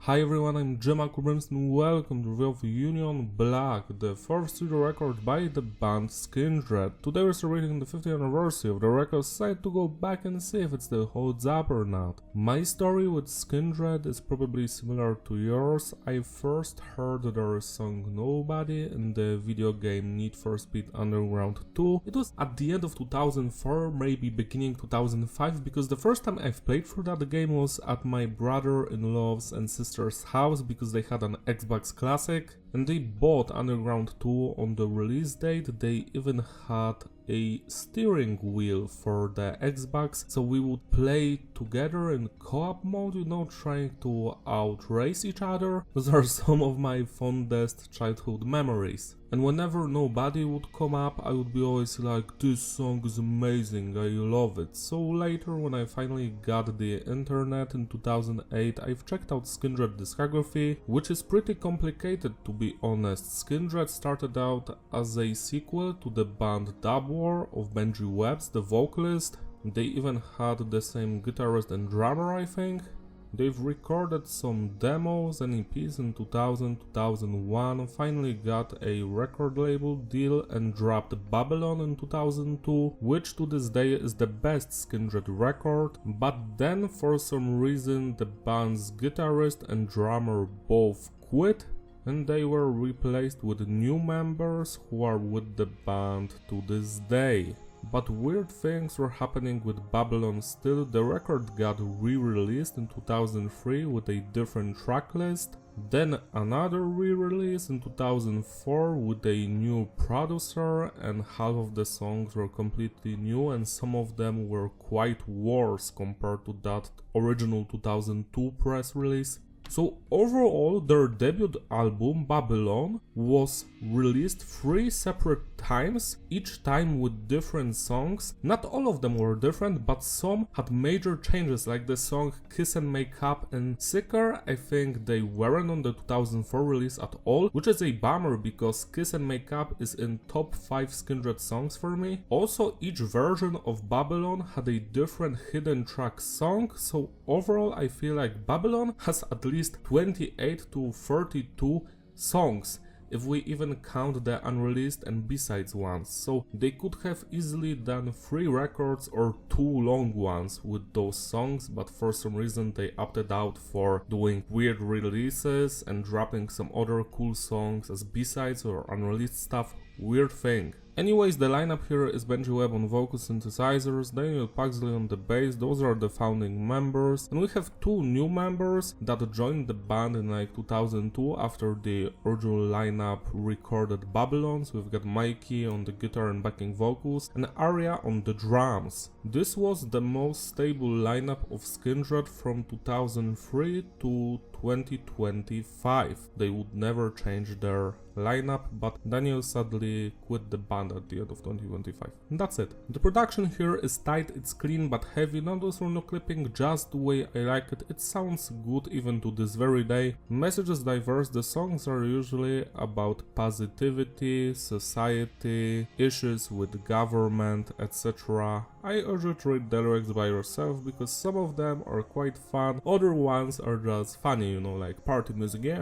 Hi everyone, I'm Gemma Kubrins and welcome to review of Union Black, the fourth studio record by the band Skindred. Today we're celebrating the 50th anniversary of the record, so I decided to go back and see if it still holds up or not. My story with Skindred is probably similar to yours. I first heard their song Nobody in the video game Need for Speed Underground 2. It was at the end of 2004, maybe beginning 2005, because the first time I've played through that game was at my brother-in-law's and sister's house because they had an Xbox Classic and they bought Underground 2 on the release date. They even had a steering wheel for the Xbox, so we would play together in co-op mode, you know, trying to outrace each other. Those are some of my fondest childhood memories. And whenever Nobody would come up, I would be always like, this song is amazing, I love it. So later, when I finally got the internet in 2008, I've checked out Skindred discography, which is pretty complicated to be honest. Skindred started out as a sequel to the band Dub War of Benji Webbs, the vocalist. They even had the same guitarist and drummer, I think. They've recorded some demos and EPs in 2000, 2001, finally got a record label deal and dropped Babylon in 2002, which to this day is the best Skindred record, but then for some reason the band's guitarist and drummer both quit and they were replaced with new members who are with the band to this day. But weird things were happening with Babylon still. The record got re-released in 2003 with a different track list, then another re-release in 2004 with a new producer, and half of the songs were completely new and some of them were quite worse compared to that original 2002 press release. So overall, their debut album, Babylon, was released 3 separate times, each time with different songs. Not all of them were different, but some had major changes, like the song Kiss and Make Up and Sicker. I think they weren't on the 2004 release at all, which is a bummer because Kiss and Make Up is in top 5 Skindred songs for me. Also, each version of Babylon had a different hidden track song, so overall I feel like Babylon has at least 28 to 32 songs, if we even count the unreleased and B-sides ones, so they could have easily done 3 records or 2 long ones with those songs, but for some reason they opted out for doing weird releases and dropping some other cool songs as B-sides or unreleased stuff. Weird thing. Anyways, the lineup here is Benji Webb on vocal synthesizers, Daniel Pugsley on the bass, those are the founding members, and we have 2 new members that joined the band in like 2002 after the original lineup recorded Babylon. So we've got Mikey on the guitar and backing vocals and Arya on the drums. This was the most stable lineup of Skindred from 2003 to 2025. They would never change their lineup, but Daniel sadly quit the band at the end of 2025. And that's it. The production here is tight, it's clean but heavy, not also no clipping, just the way I like it. It sounds good even to this very day. Message is diverse, the songs are usually about positivity, society, issues with government, etc. I urge you to read the lyrics by yourself because some of them are quite fun, other ones are just funny, you know, like party music, yeah,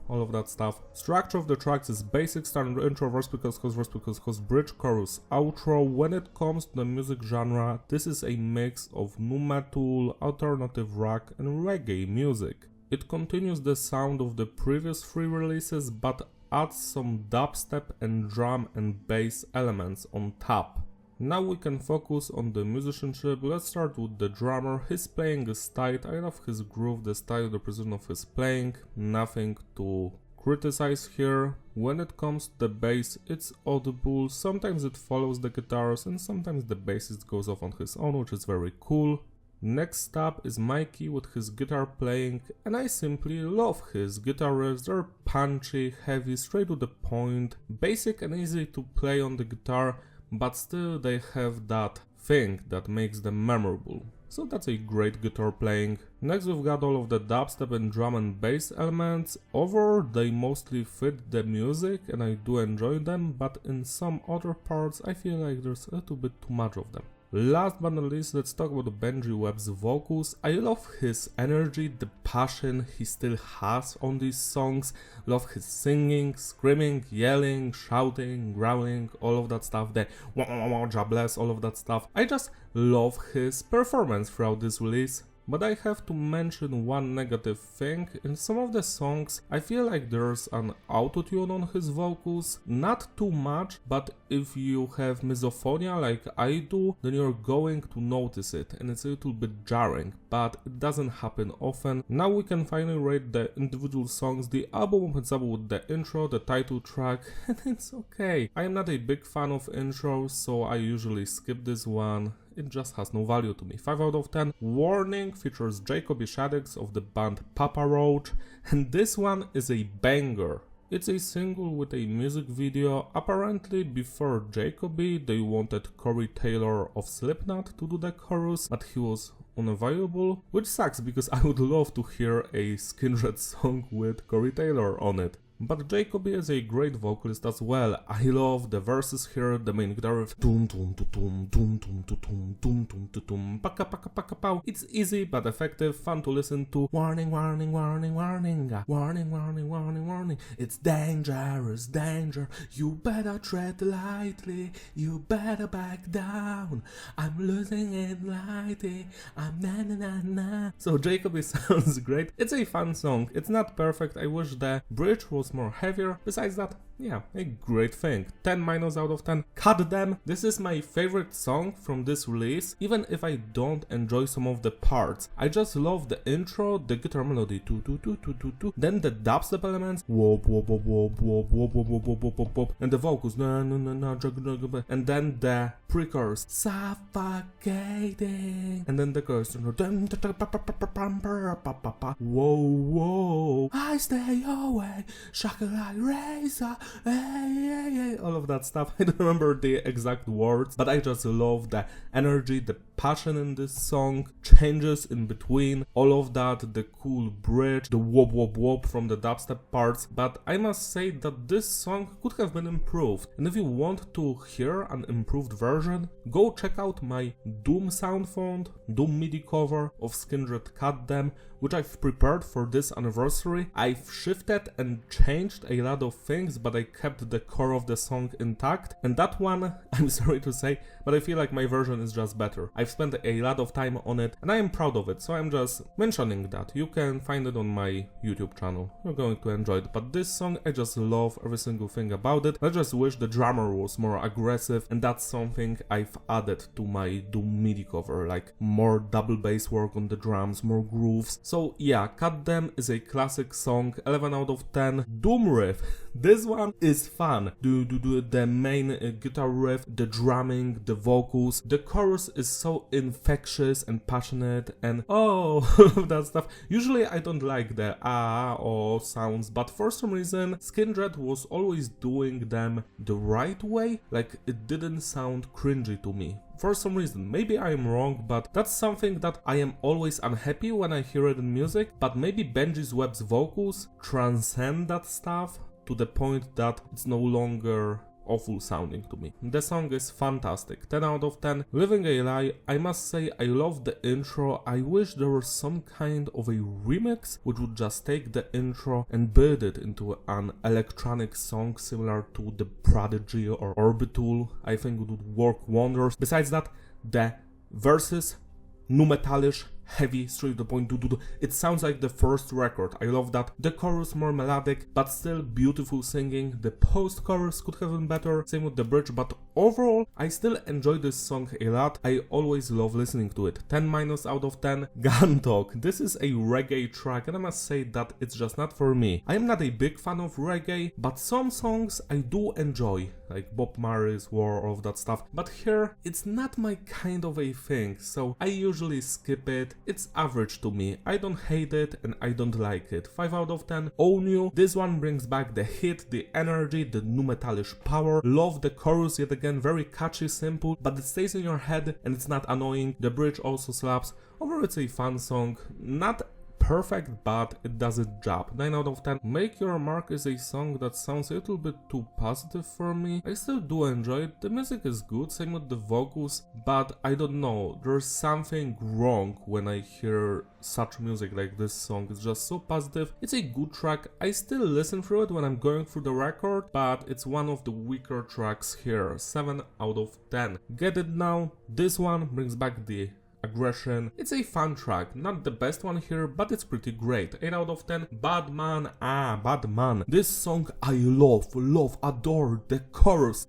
all of that stuff. Structure of the tracks is basic, standard intro, verse, because bridge, chorus, outro. When it comes to the music genre, this is a mix of nu metal, alternative rock and reggae music. It continues the sound of the previous 3 releases but adds some dubstep and drum and bass elements on top. Now we can focus on the musicianship. Let's start with the drummer. His playing is tight, I love his groove, the style, the precision of his playing, nothing to criticize here. When it comes to the bass, it's audible, sometimes it follows the guitars and sometimes the bassist goes off on his own, which is very cool. Next up is Mikey with his guitar playing, and I simply love his guitar riffs. They're punchy, heavy, straight to the point, basic and easy to play on the guitar, but still they have that thing that makes them memorable. So that's a great guitar playing. Next we've got all of the dubstep and drum and bass elements. Overall they mostly fit the music and I do enjoy them, but in some other parts I feel like there's a little bit too much of them. Last but not least, let's talk about Benji Webb's vocals. I love his energy, the passion he still has on these songs. Love his singing, screaming, yelling, shouting, growling, all of that stuff, the jobless, all of that stuff. I just love his performance throughout this release. But I have to mention one negative thing. In some of the songs I feel like there's an autotune on his vocals, not too much, but if you have misophonia like I do, then you're going to notice it and it's a little bit jarring, but it doesn't happen often. Now we can finally rate the individual songs. The album opens up with the intro, the title track, and it's okay. I am not a big fan of intros, so I usually skip this one. It just has no value to me. 5 out of 10. Warning features Jacoby Shaddix of the band Papa Roach, and this one is a banger. It's a single with a music video. Apparently before Jacoby they wanted Corey Taylor of Slipknot to do the chorus, but he was unavailable, which sucks because I would love to hear a Skindred song with Corey Taylor on it. But Jacoby is a great vocalist as well. I love the verses here, the main guitar riff. Tum tum tum tum tum tum tum tum tum tum tum paka paka paka pow. It's easy but effective, fun to listen to. Warning, warning, warning, warning, warning, warning, warning, warning. It's dangerous, danger. You better tread lightly. You better back down. I'm losing it lightly. I'm na na na na. So Jacoby sounds great. It's a fun song. It's not perfect. I wish the bridge was more heavier. Besides that, yeah, a great thing. 10 minus out of 10. Cut them. This is my favorite song from this release, even if I don't enjoy some of the parts. I just love the intro, the guitar melody, then the dubstep elements, whoop whoop whoop whoop whoop whoop whoop whoop whoop whoop whoop, and the vocals, na na na na, and then the pre-chorus, suffocating, and then the chorus, whoa whoa, I stay away, shock like razor. Hey, all of that stuff. I don't remember the exact words, but I just love the energy, the passion in this song, changes in between, all of that, the cool bridge, the whoop whoop whoop from the dubstep parts. But I must say that this song could have been improved, and if you want to hear an improved version, go check out my Doom sound font, Doom MIDI cover of Skindred Cut Them, which I've prepared for this anniversary. I've shifted and changed a lot of things, but I kept the core of the song intact, and that one, I'm sorry to say, but I feel like my version is just better. I've spent a lot of time on it, and I am proud of it, so I'm just mentioning that. You can find it on my YouTube channel. You're going to enjoy it, but this song, I just love every single thing about it. I just wish the drummer was more aggressive, and that's something I've added to my Doom MIDI cover, like more double bass work on the drums, more grooves. So yeah, Cut Them is a classic song, 11 out of 10. Doom riff, this one is fun. The main guitar riff, the drumming, the vocals, the chorus is so infectious and passionate, and all of that stuff. Usually I don't like the or sounds, but for some reason Skindred was always doing them the right way, like it didn't sound cringy to me. For some reason, maybe I am wrong, but that's something that I am always unhappy when I hear it in music, but maybe Benji Webb's vocals transcend that stuff to the point that it's no longer awful sounding to me. The song is fantastic, 10 out of 10. Living a Lie, I must say I love the intro. I wish there was some kind of a remix which would just take the intro and build it into an electronic song similar to The Prodigy or Orbital. I think it would work wonders. Besides that, the verses, nu metalish, heavy, straight to the point, it sounds like the first record. I love that. The chorus more melodic, but still beautiful singing. The post-chorus could have been better, same with the bridge, but overall, I still enjoy this song a lot. I always love listening to it. 10 minus out of 10. Guntalk. This is a reggae track, and I must say that it's just not for me. I am not a big fan of reggae, but some songs I do enjoy, like Bob Marley's War, all of that stuff. But here, it's not my kind of a thing, so I usually skip it. It's average to me. I don't hate it and I don't like it. 5 out of 10. Own You. This one brings back the hit, the energy, the nu metalish power. Love the chorus yet again, very catchy, simple, but it stays in your head and it's not annoying. The bridge also slaps. Overall, it's a fun song. Not perfect, but it does its job. 9 out of 10. Make Your Mark is a song that sounds a little bit too positive for me. I still do enjoy it, the music is good, same with the vocals, but I don't know, there's something wrong when I hear such music like this song. It's just so positive. It's a good track. I still listen through it when I'm going through the record, but it's one of the weaker tracks here. 7 out of 10. Get It Now. This one brings back the aggression. It's a fun track, not the best one here, but it's pretty great. 8 out of 10. Bad Man, Bad Man. This song I love, adore. The chorus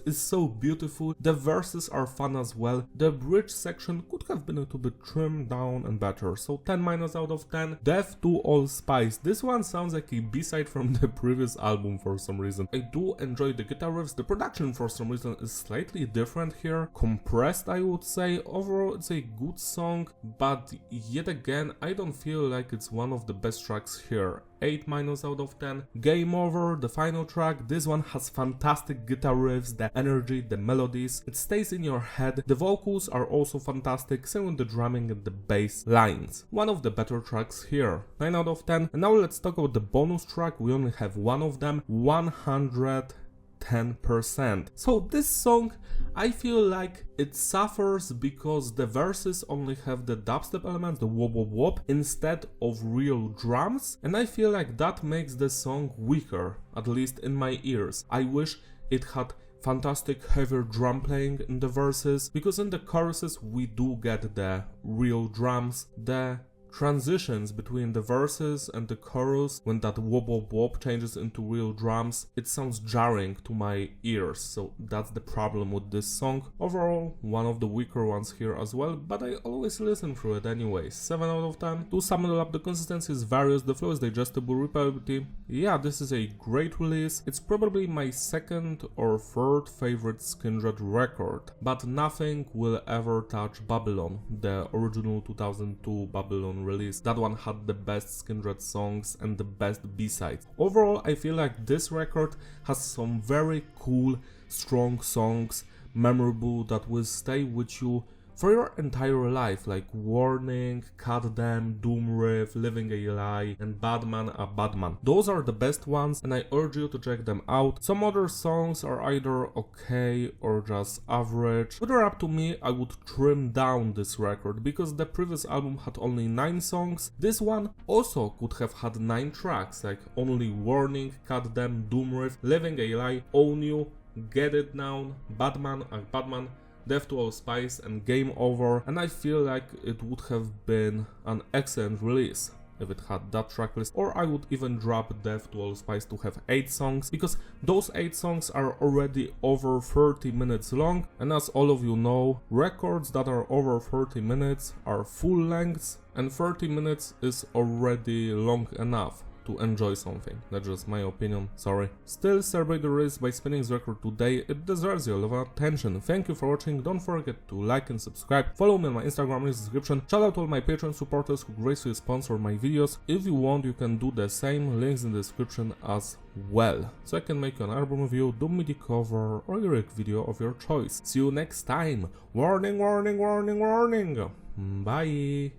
is so beautiful. The verses are fun as well. The bridge section could have been a little bit trimmed down and better, so 10 minus out of 10. Death to All Spies. This one sounds like a B-side from the previous album for some reason. I do enjoy the guitar riffs. The production for some reason is slightly different here, compressed I would say. Overall it's a good song, but yet again I don't feel like it's one of the best tracks here. 8 minus out of 10. Game Over, the final track. This one has fantastic guitar riffs, the energy, the melodies. It stays in your head. The vocals are also fantastic, same with the drumming and the bass lines. One of the better tracks here. 9 out of 10. And now let's talk about the bonus track. We only have one of them. 110%. So this song, I feel like it suffers because the verses only have the dubstep elements, the wop wop wop, instead of real drums, and I feel like that makes the song weaker, at least in my ears. I wish it had fantastic heavier drum playing in the verses, because in the choruses we do get the real drums. The transitions between the verses and the chorus, when that wop wop wop changes into real drums, it sounds jarring to my ears, so that's the problem with this song. Overall, one of the weaker ones here as well, but I always listen through it anyways. 7 out of 10. To sum it up, the consistency is various, the flow is digestible, replayability. Yeah, this is a great release. It's probably my second or third favorite Skindred record, but nothing will ever touch Babylon, the original 2002 Babylon release. That one had the best Skindred songs and the best B-sides. Overall, I feel like this record has some very cool, strong songs, memorable, that will stay with you for your entire life, like Warning, Cut Them, Doom Riff, Living a Lie, and Bad Man, Bad Man. Those are the best ones, and I urge you to check them out. Some other songs are either okay or just average. But they're up to me. I would trim down this record, because the previous album had only 9 songs. This one also could have had 9 tracks, like only Warning, Cut Them, Doom Riff, Living a Lie, Own You, Get It Now, Bad Man, Bad Man, Death to All Spies, and Game Over, and I feel like it would have been an excellent release if it had that tracklist, or I would even drop Death to All Spies to have 8 songs, because those 8 songs are already over 30 minutes long, and as all of you know, records that are over 30 minutes are full lengths, and 30 minutes is already long enough to enjoy something. That's just my opinion, sorry. Still, celebrate the release by spinning the record today, it deserves your love and attention. Thank you for watching, don't forget to like and subscribe, follow me on my Instagram in the description, shout out to all my Patreon supporters who graciously sponsor my videos. If you want, you can do the same, links in the description as well, so I can make you an album review, do MIDI cover, or lyric video of your choice. See you next time. Warning, warning, warning, warning. Bye.